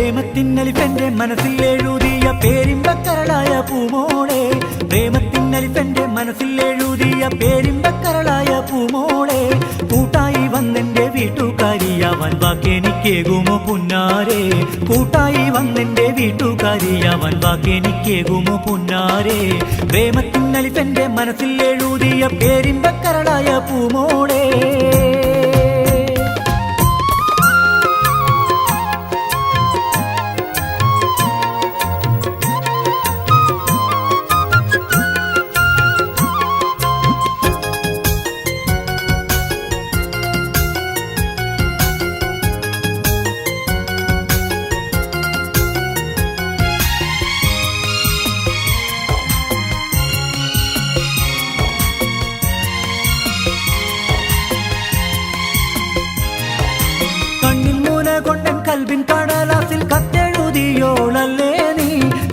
പ്രേമത്തിന്നലിഫെന്റെ മനസ്സിൽ എഴുതിയ പേരിമ്പക്കരളായ പൂമോളെ, പ്രേമത്തിന്നലിഫെന്റെ മനസ്സിൽ എഴുതിയ പേരിമ്പക്കരളായ പൂമോളെ, കൂട്ടായി വന്നെന്റെ വീട്ടുകാരിയാവാൻ വാക്കെനിക്കേകുമോ പുന്നാരെ, കൂട്ടായി വന്നെന്റെ വീട്ടുകാരിയാവാൻ വാക്കെനിക്കേകുമോ പുന്നാരെ. പ്രേമത്തിന്നലിഫെന്റെ മനസ്സിൽ എഴുതിയ പേരിമ്പക്കരളായ പൂമോളെ. കൽബിൻ കടലാസിൽ കത്തെഴുതിയോളല്ലേ നീ,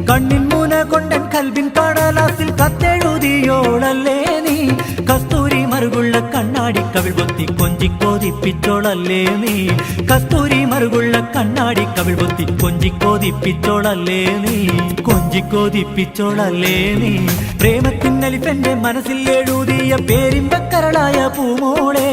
കണ്ണിൻ മുന കൊണ്ടൻ കൽബിൻ കടലാസിൽ കത്തെഴുതിയോളല്ലേ നീ, കസ്തൂരി മറുകുള്ള കണ്ണാടി കവിൾ പൊത്തി കൊഞ്ചിക്കോതിപ്പിച്ചോളല്ലേ നീ, കസ്തൂരി മറുകുള്ള കണ്ണാടി കവിൾ പൊത്തി കൊഞ്ചിക്കോതിപ്പിച്ചോളല്ലേ നീ, കൊഞ്ചിക്കോതിപ്പിച്ചോളല്ലേ നീ. പ്രേമത്തിന്നലിഫെന്റെ മനസ്സിൽ എഴുതിയ പേരിമ്പക്കരളായ പൂമോളെ.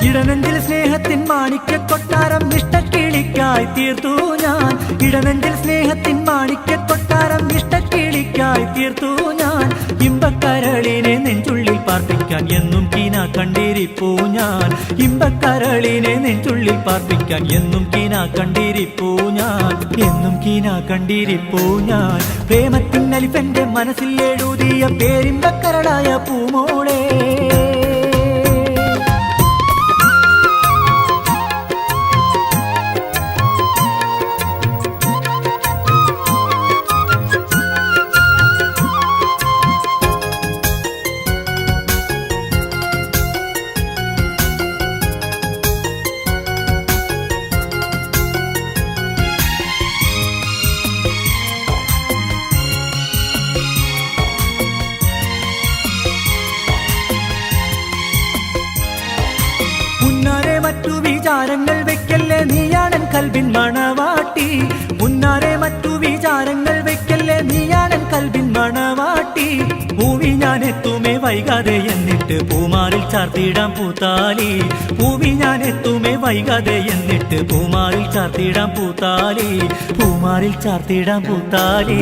ഇടനെഞ്ചിൽ സ്നേഹത്തിൻ മാണിക്യക്കൊട്ടാരം ഇഷ്ടക്കിളിക്കായി തീർത്തു ഞാൻ, ഇടനെഞ്ചിൽ സ്നേഹത്തിൻ മാണിക്യക്കൊട്ടാരം ഇഷ്ടക്കിളിക്കായി തീർത്തു ഞാൻ, ഇമ്പക്കരളിനെ നെഞ്ചുള്ളിൽ പാർപ്പിക്കാൻ എന്നും കീന കണ്ടിരിപ്പൂ ഞാൻ, ഇമ്പക്കരളിനെ നെഞ്ചുള്ളിൽ പാർപ്പിക്കാൻ എന്നും കീന കണ്ടിരിപ്പൂ ഞാൻ, എന്നും കീന കണ്ടിരിപ്പൂ ഞാൻ. പ്രേമത്തിന്നലിഫെന്റെ മനസ്സിൽ എഴുതിയ പേരിമ്പക്കരളായ പൂമോളെ. മറ്റു വിചാരങ്ങൾ വെക്കല്ലേ നീയാണൻ കൽബിൻ മണവാട്ടി, മുന്നാരെ മറ്റു വിചാരങ്ങൾ വെക്കല്ലേ നീയാണൻ കൽബിൻ മണവാട്ടി. പൂവി ഞാൻ എത്തുമേ വൈകാതെ എന്നിട്ട് പൂമാറിൽ ചാർത്തിടാം പൂത്താലി, പൂവി ഞാൻ എത്തുമേ വൈകാതെ എന്നിട്ട് പൂമാറിൽ ചാർത്തിടാം പൂത്താലി, പൂമാറിൽ ചാർത്തിടാം പൂത്താലി.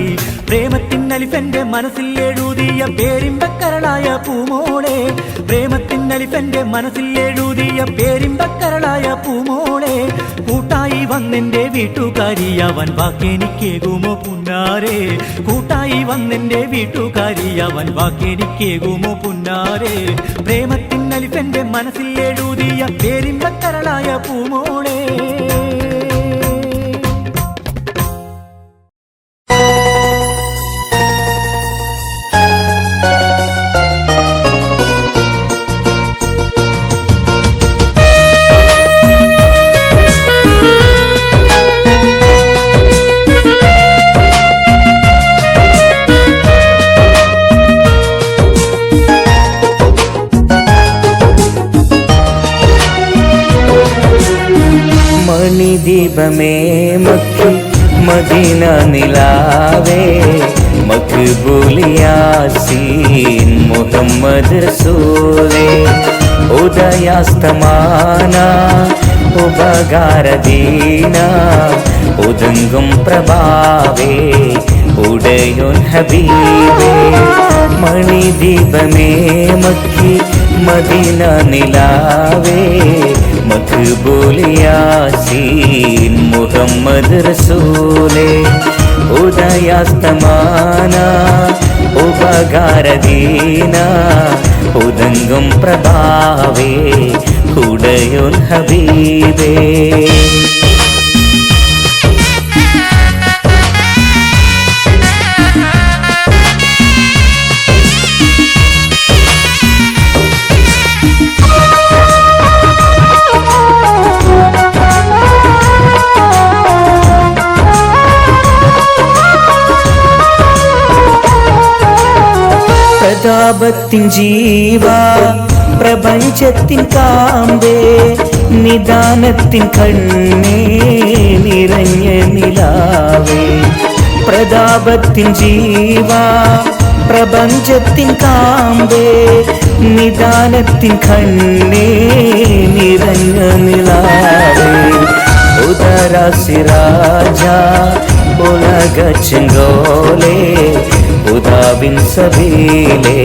പ്രേമത്തിന്നലിഫെന്റെ മനസ്സിൽ എഴുതിയ പേരിമ്പക്കരളായ പൂമോളെ, പ്രേമത്തിന്നലിഫെന്റെ മനസ്സിൽ എഴുതിയ പേരിമ്പക്കരളായ പൂമോളെ, കൂട്ടായി വന്നെന്റെ വീട്ടുകാരിയാവാൻ വാക്കെനിക്കേകുമോ പുന്നാരെ, കൂട്ടായി വന്നെന്റെ വീട്ടുകാരിയാവാൻ വാക്കെനിക്കേകുമോ പുന്നാരെ. പ്രേമത്തിന്നലിഫെന്റെ മനസ്സിൽ എഴുതിയ പേരിമ്പക്കരളായ പൂമോളെ. മണിദീപമേ മക്കി മദീന നിലാവേ, മഖ്ബൂലിയാസീൻ മുഹമ്മദ് റസൂലേ, ഉദയാസ്തമാന ഉപകാരദീന ഉദംഗം പ്രഭാവേ ഉടയോൻ ഹബീബേ. മണിദീപമേ മക്കി മദീന നിലാവേ, മഖ്ബൂലിയാസീൻ മുഹമ്മദ് റസൂലേ, ഉദയാസ്തമാന ഉപകാരദീന ഉദംഗം പ്രഭാവേ ഉടയോൻ ഹബീബേ. പ്രതാപത്തിൻ ജീവ പ്രപഞ്ചത്തിൻ കാമ്പേ നിദാനത്തിൻ കണ്ണേ നിറഞ്ഞ നിലാവേ. പ്രതാപത്തിൻ ജീവ പ്രപഞ്ചത്തിൻ കാമ്പേ നിദാനത്തിൻ കണ്ണേ നിറഞ്ഞ നിലാവേ. ഉദര സിരാജ ഉലക ചെങ്കോലേ ഉദാവിൻ സഭയിലെ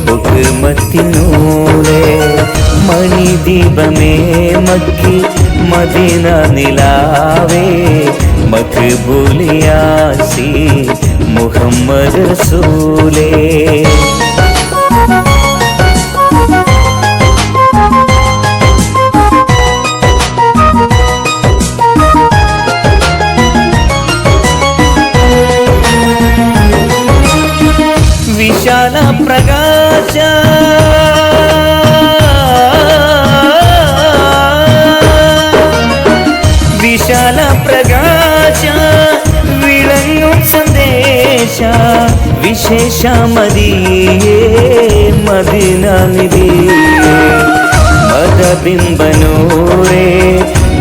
ഹുക്മത്തിനൂലേ. മണിദീപമേ മക്കി മദീന നിലാവേ മഖ്ബൂലിയാസി മുഹമ്മദ് റസൂലേ. വിശാല പ്രകാശ വിശാല പ്രകാശ വിളങ്ങും സന്ദേശ വിശേഷ മദിയേ മദീന നിധിയേ. മദബിംബനൂരേ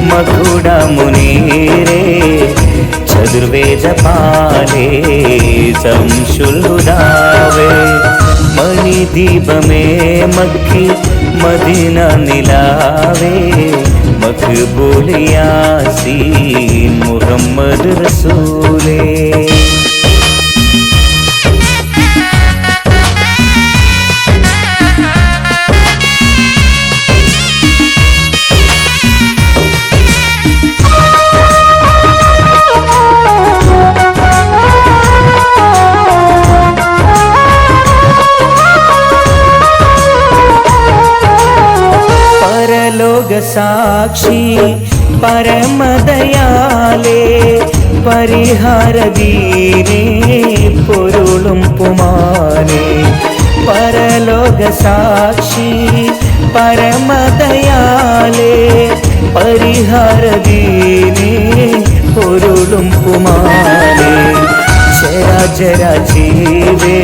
മകുട മുനീരേ ചതുർവേദ പാലേ സംശുൽ ഹുദാവേ. മണിദീപമേ മക്കി മദീന നിലാവേ മഖ്ബൂലിയാസീൻ മുഹമ്മദ് റസൂലേ. സാക്ഷി പരമദയാലേ പരിഹാരദീനേ പൊരുളും പുമാനേ. പരലോക സാക്ഷി പരമദയാലേ പരിഹാരദീനേ പൊരുളും പുമാനേ. ചരാചര ജീവേ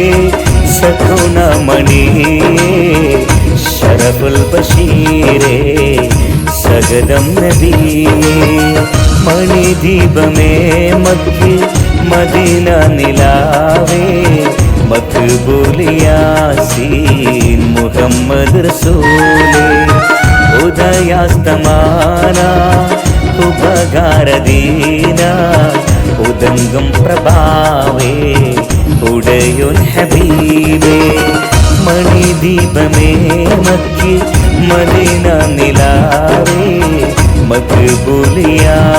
സഖുന മണിയേ ശരഫുൽ ബഷീരേ സഗദം നബിയേ. മണിദീപമേ മക്കി മദീന നിലാവേ മഖ്ബൂലിയാസീൻ മുഹമ്മദ് റസൂലേ. ഉദയാസ്തമാന ഉപകാരദീന ഉദംഗം പ്രഭാവേ ഉടയോൻ ഹബീബേ. മണിദീപമേ മക്കി മദീന നിലാവേ മഖ്ബൂലിയാസീൻ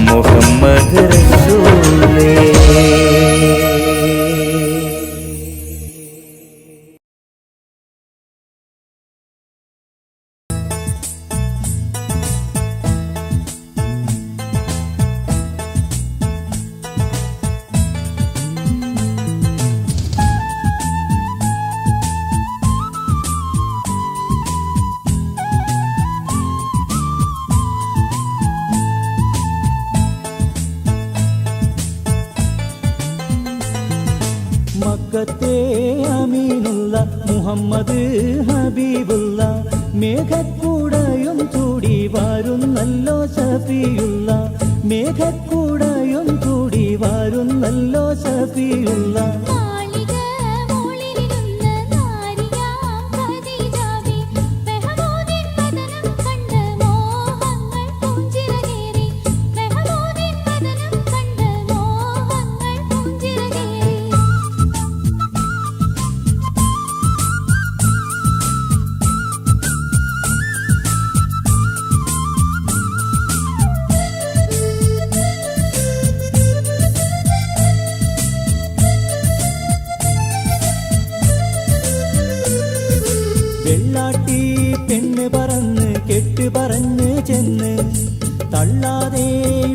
മുഹമ്മദ് റസൂലേ. മക്കത്തെ അമീനുള്ള മുഹമ്മദ് ഹബീബുള്ള മേഘക്കൂടയും ചൂടി വരുന്നല്ലോ സഫിയുള്ള. മേഘക്കൂടയും ചൂടി വരുന്നല്ലോ സഫിയുള്ള. പറഞ്ഞ് ചെന്ന് തള്ളാതെ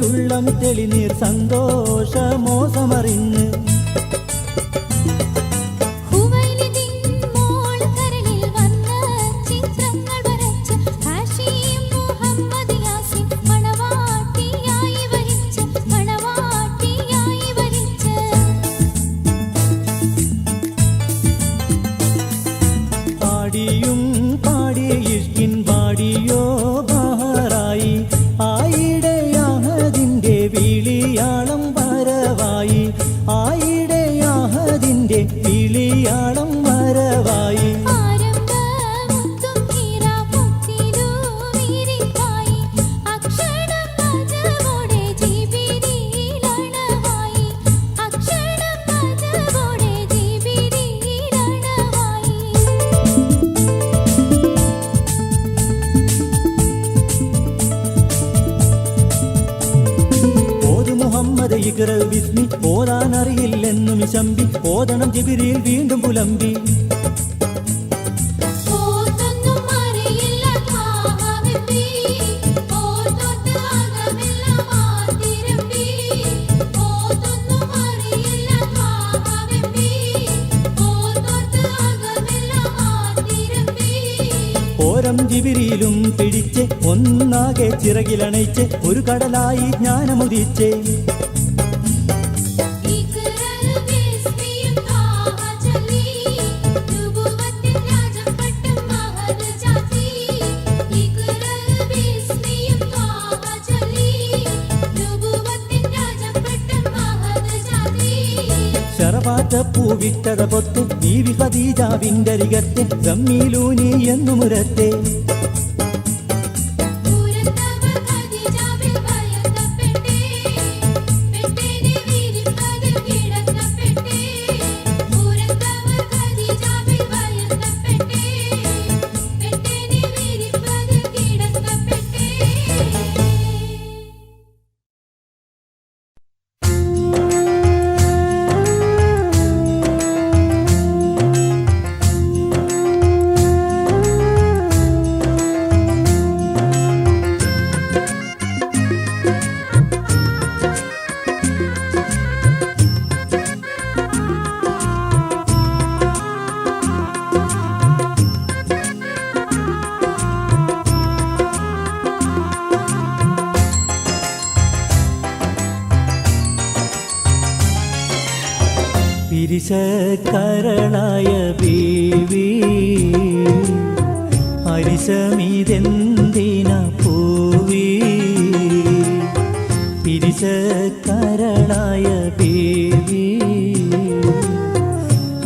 ഉള്ളം തെളിനീർ സന്തോഷമോസമറിഞ്ഞ് പാടിയും പാടി ഇഷ്കിൻ പാടിയോ ബഹറായി ആയിടയാഹദിന്റെ വിളിയാളം വരവായി ആയിടയാഹദിന്റെ വിളിയാളം വരവായി ഇഖ്റ ബിസ്മി ഓതാനറിയില്ലെന്നു മിശമ്പി ഓതണം ജിബ്രീൽ വീണ്ടും പുലമ്പി ഓരം ജിബ്രീലും പിടിച്ച് ഒന്നാകെ ചിറകിലണയിച്ച് ഒരു കടലായി ജ്ഞാനമുദിച്ചേ ശറവാറ്റ പൂവിട്ടത പൊത്ത് ബീവി ഖദീജാവിന്റെ അരികത്തെ ഗമ്മീലൂനി എന്നു മുരത്തെ പിരിശക്കരളായ ബീവി ഹരിശമിതെന്തിന പൂവി പിരിശക്കരളായ ബീവി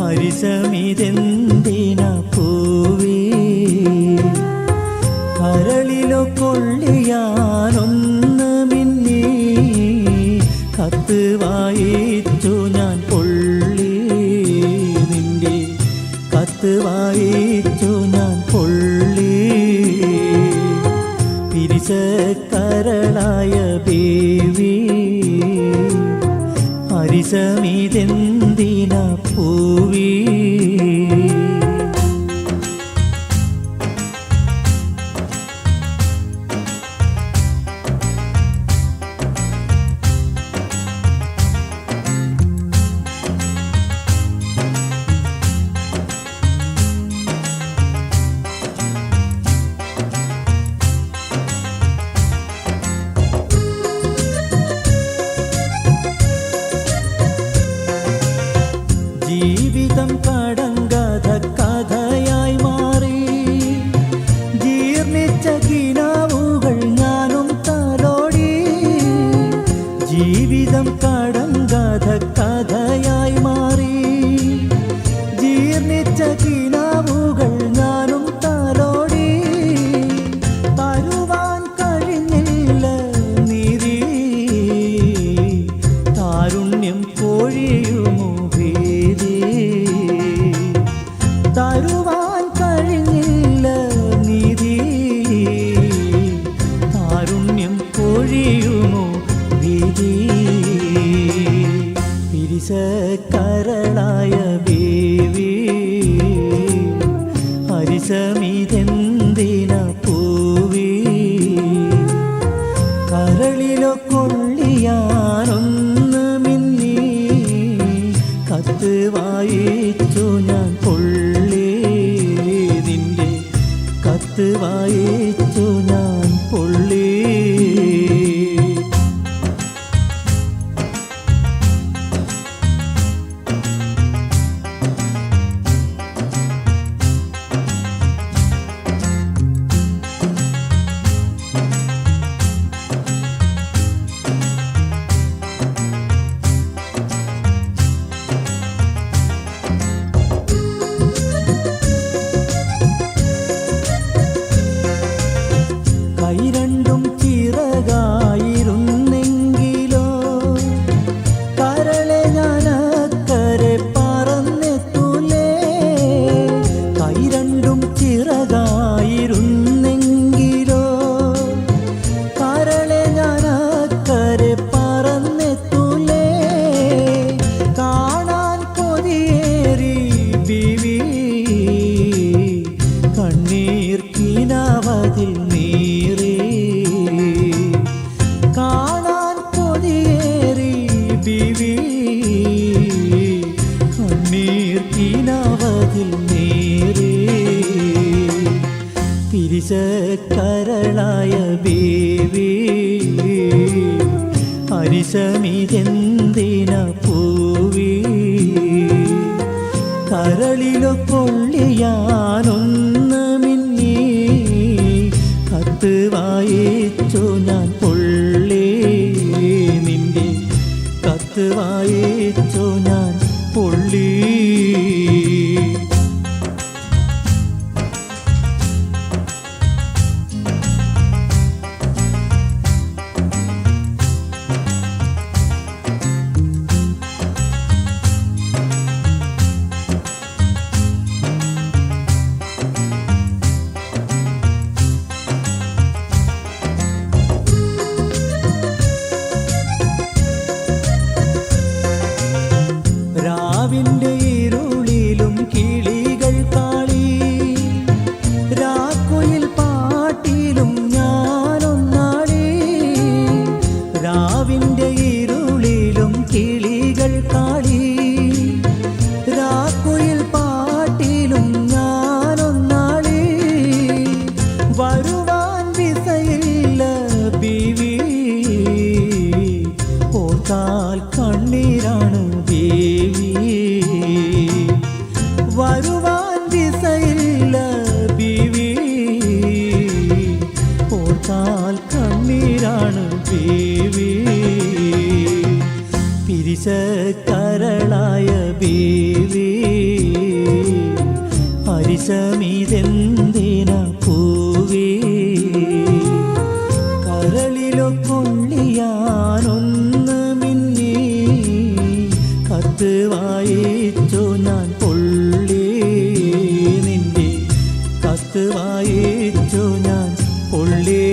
ഹരിശമിതെന്തിന പൂവി കരളിലോ കൊള്ളിയാനൊന്ന് മിന്നി കത്ത് വായിച്ചു ഞാൻ വായിച്ചു ഞാൻ പൊള്ളി പിരിശക്കരളായ ബേവി ഹരിശമിതെന്തിന പൂവി ജീവിതം കൈ രണ്ടും ചിറകായിരുന്നെങ്കിലോ കരളെ ഞാനക്കരെ പറന്നെത്തൂലേ. കൈ രണ്ടും ചിറകായിരുന്നെങ്കിലോ കരളെ ഞാനക്കരെ പറന്നെത്തൂലേ. കാണാൻ കൊതിയേറി ബീവി കണ്ണീർ കിനാവതിൽ നീറി. കാണാൻ കൊതിയേറി ബീവി കണ്ണീർ കിനാവതിൽ നീറി. പിരിശക്കരളായ ബീവി അരിശമിതെന്തിന പൂവി. കരളിലോ പൊള്ളിയാനൊന്ന് മിന്നി കത്ത് വായിച്ചു ഞാൻ പൊള്ളി. നിന്റെ കത്ത് വായിച്ചു ഞാൻ പൊള്ളി. രാവിന്റെ ഇരുളിലും കിളികൾ കാളി. രാക്കുയിൽ പാട്ടിലും ഞാനൊന്നാടി. രാവിന്റെ ഇരുളിലും കിളികൾ കാളി. രാക്കുയിൽ പാട്ടിലും ഞാനൊന്നാടി. വരുവാൻ വിസയില്ല ബീവി ഓർത്താൽ കണ്ണീരാണ് ബീവി. വരുവാൻ വിസയില്ല ബീവി ഓർത്താൽ കണ്ണീരാണ് ബീവി. പിരിശക്കരളായ ബീവി അരിശമിതെന്തിന പൂവി. കരളിലോ കൊള്ളിയാനൊന്ന് മിന്നി കത്ത് വായിച്ചു ഞാൻ പൊള്ളി. നിന്റെ കത്ത് വായിച്ചു ഞാൻ പൊള്ളി.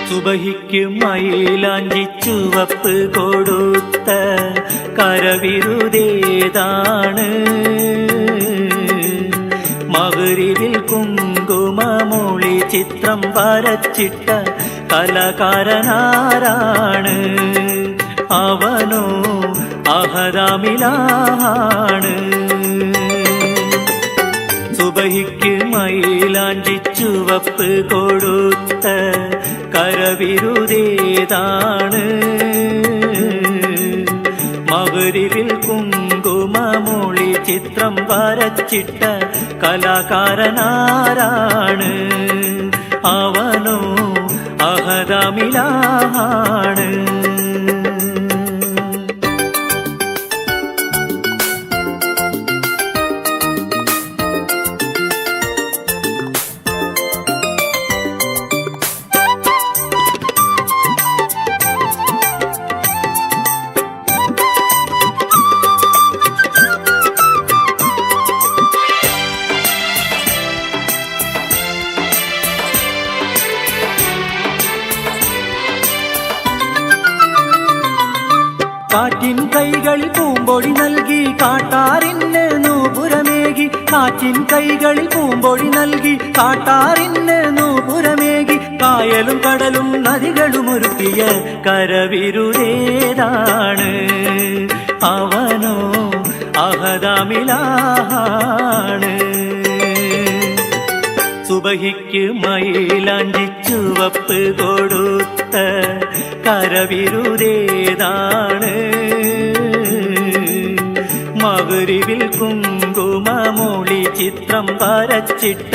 സുബഹിക്ക് മയിലാഞ്ചി ചുവപ്പ് കൊടുത്ത കരവിരുതേതാണ്. മഗ്‌രിബിൽ കുങ്കുമമൊളി ചിത്രം വരച്ചിട്ട കലാകാരനാരാണ്? അവനോ അഹറാമിലാണ്. സുബഹിക്ക് മയിലാഞ്ചി ചുവപ്പ് കൊടുത്ത കരവിരുതേതാണ്. മഗ്‌രിബിൽ കുങ്കുമമൊളി ചിത്രം വരച്ചിട്ട കലാകാരനാരാണ്? അവനോ അഹറാമിലാണ്. കാറ്റിൻ കൈകളിൽ പൂമ്പൊടി നൽകി കാട്ടാറിന് നൂപുരമേകി. കാറ്റിൻ കൈകളിൽ പൂമ്പൊടി നൽകി കാട്ടാറിന് നൂപുരമേകി. കായലും കടലും നദികളും ഒരുക്കിയ കരവിരുതേതാണ്? അവനോ അഹദമിലാണ്. സുബഹിക്ക് മൈലാഞ്ചി ചുവപ്പ് കൊടുത്ത കരവിരുതേതാണ്. മഗ്‌രിബിൽ കുങ്കുമമൂളി ചിത്രം വരച്ചിട്ട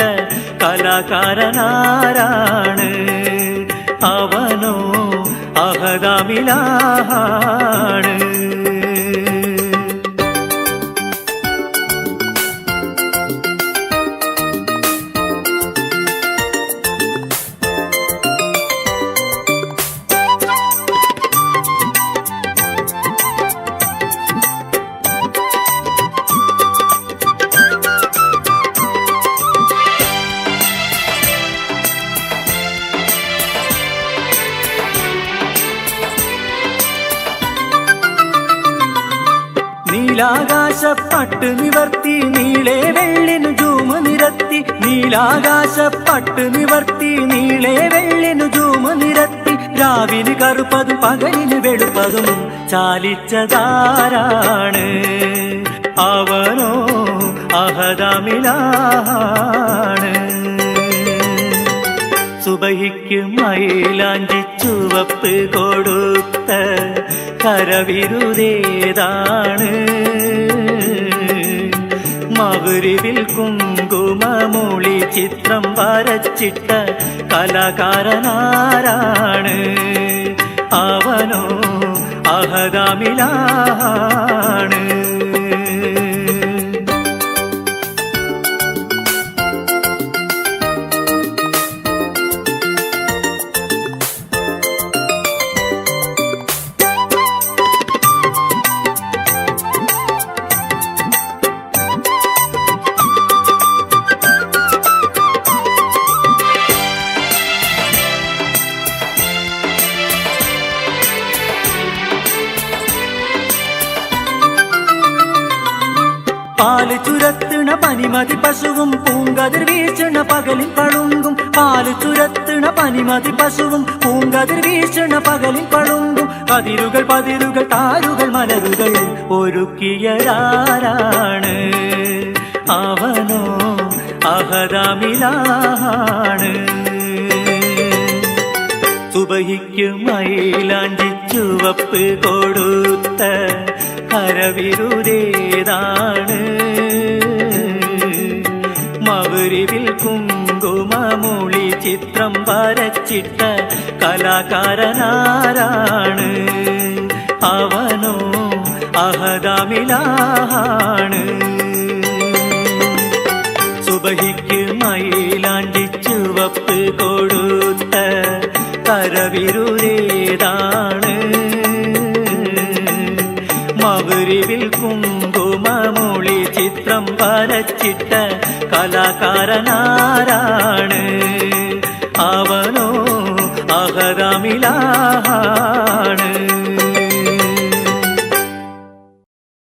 കലാകാരനാരാണ്? അവനോ അഹദമിലാണ്. നീലാകാശപ്പട്ട് നിവർത്തി നീളെ വെള്ളിനു ജൂമ നിരത്തി. നീലാകാശപ്പട്ട് നിവർത്തി നീളെ വെള്ളിനു ജൂമ നിരത്തി. രാവിന് കറുപ്പതും പകലിന് വെളുപ്പതും ചാലിച്ചതാരാണ്? അവനോ അഹദമിലാണ്. സുബഹിക്ക് മൈലാഞ്ചി ചുവപ്പ് കൊടുത്ത കരവിരുതേതാണ്. മഗ്‌രിബിൽ കുങ്കുമമൂളി ചിത്രം വരച്ചിട്ട കലാകാരനാരാണ്? അവനോ അഹദമിലാണ്. പാല് ചുരത്തണ പനിമതി പശുവും പൂങ്കതിർ വീശണ പകലിൽ പളുങ്കും. പാല് ചുരത്തണ പനിമതി പശുവും പൂങ്കതിർ വീശണ പകലിൽ പളുങ്കും. കതിരുകൾ പതിരുകൾ താരുകൾ മലരുകൾ ഒരുക്കിയരാരാണ്? അവനോ അഹദമിലാണ്. സുബഹിക്ക് മൈലാഞ്ചി ചുവപ്പ് കൊടുത്ത കരവിരുതേതാണ്. മഗ്‌രിബിൽ കുങ്കുമമൂളി ചിത്രം വരച്ചിട്ട കലാകാരനാരാണ്? അവനോ അഹദമിലാണ്. സുബഹിക്ക് മൈലാഞ്ചി ചുവപ്പ് കൊടുത്ത കരവിരുതേതാണ്. മഗ്‌രിബിൽ കുങ്കുമമൂളി ചിത്രം വരച്ചിട്ട കലാകാരനാരാണ്? അവനോ അഹദമിലാണ്.